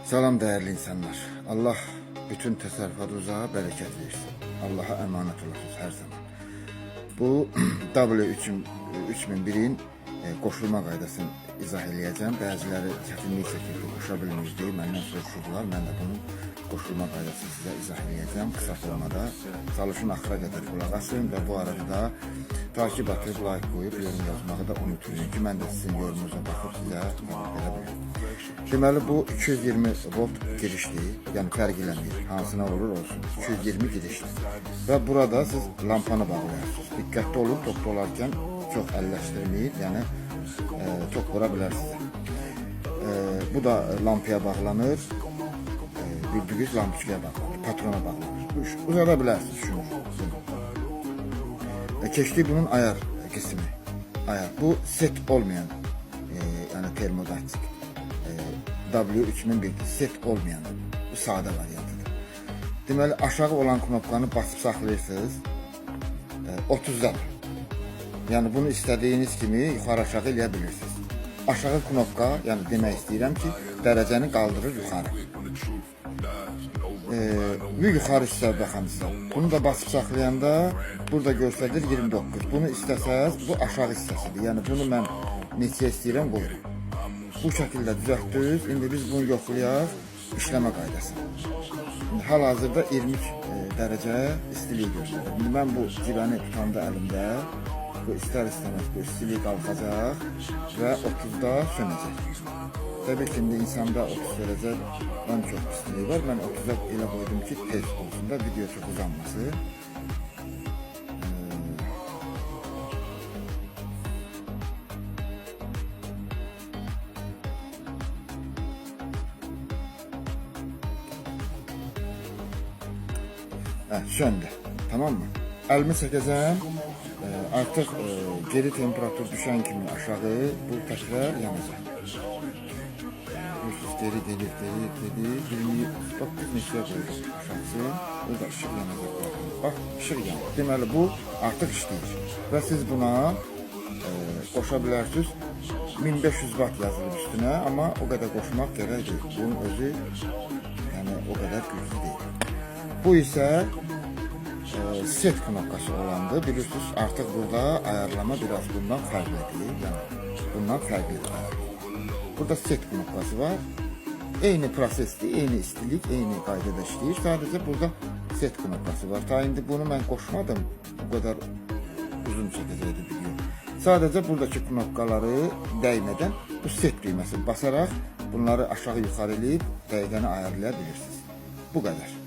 Salam değerli insanlar. Allah bütün təsərrüfatınıza bereket versin. Allah'a emanet olasınız her zaman. Bu W3001'in qoşulma qaydasını izah edeceğim. Bəziləri çətinlik çəkirdi, qoşa bilmirdi. Məndən soruşurdular. Mən də bunun qoşulma qaydasını sizə izah edeceğim. Kısa formada çalışın axıra qədər qulaq asın və bu arada da takip atıb, like qoyub, yorum yazmağı da unutmayın ki, mən də sizin yorumunuza baxıb sizə cavab verə bilim. Deməli bu 220 volt girişli, yəni fərq eləmir, hansına olur olsun, 220 girişli. Və burada siz lampanı bağlayırsınız. Diqqətli olun, top dolarkən çox əlləşdirməyib, yəni çox vura bilərsiniz. Bu da lampaya bağlanır, bildiğiniz lampiçkaya bağlanır, patrona bağlanır. Uzada bilərsiniz şunu. Keçdi bunun ayar qismi. Ayar. Bu set olmayan, yəni termodatik. W3001 set olmayan, bu sadə variantıdır. Deməli aşağı olan knopkanı basıb saxlayırsınız. 30'da. Yəni bunu istədiyiniz kimi yuxarı aşağı eləyə bilirsiniz. Aşağı knopka, yəni demək istəyirəm ki, dərəcəni qaldırır yuxarı. Ve yuxarı hissə baxanızda. Bunu da basıb saxlayanda burada göstərir 29. Bunu istəsəz bu aşağı hissəsidir. Yəni bunu mən neçə istəyirəm qoyuram. Bu şəkildə düzəltdiniz. İndi biz bunu yoxlayaq işləmə qaydası. Hal-hazırda 23 dərəcə istilik göstərir. İndi mən bu civəni tutanda əlimdə bu istər-istəməz bu istilik qalxacaq və 30'da sönəcək. Təbii ki, indi insanda 30 dərəcədən çox istilik var. Mən 30'a elə qoydum ki, tez olsun da video çox uzanmasın. Söndü. Tamam mı? Elimi çəkəcəm. Artıq geri temperatur düşən kimi aşağı bu təkrar yanacaq. Geri gelir. 29 neçəyə qoyuruq aşağısı. Burada ışıq yanacaq. Bax, ışıq yanır. Deməli bu artıq işləyir. Və siz buna qoşa bilərsiniz. 1500 watt yazılır üstünə, amma o qədər qoşmaq gərək deyil. Bunun özü yəni o qədər güclü deyil. Bu isə set knopkası olandı. Bilirsiniz artıq burada ayarlama biraz bundan fərqlidir. Yəni bundan fərqlidir. Burada set knopkası var. Eyni prosesdir, eyni istilik, eyni qaydada işləyir. Sadəcə burada set knopkası var. Ta indi bunu mən qoşmadım. Bu qədər uzun çəkəcəkdi video. Sadəcə buradakı knopkaları dəymədən bu set düyməsini basaraq bunları aşağı yuxarı eləyib dəqiqəni ayarlaya bilirsiniz. Bu qədər.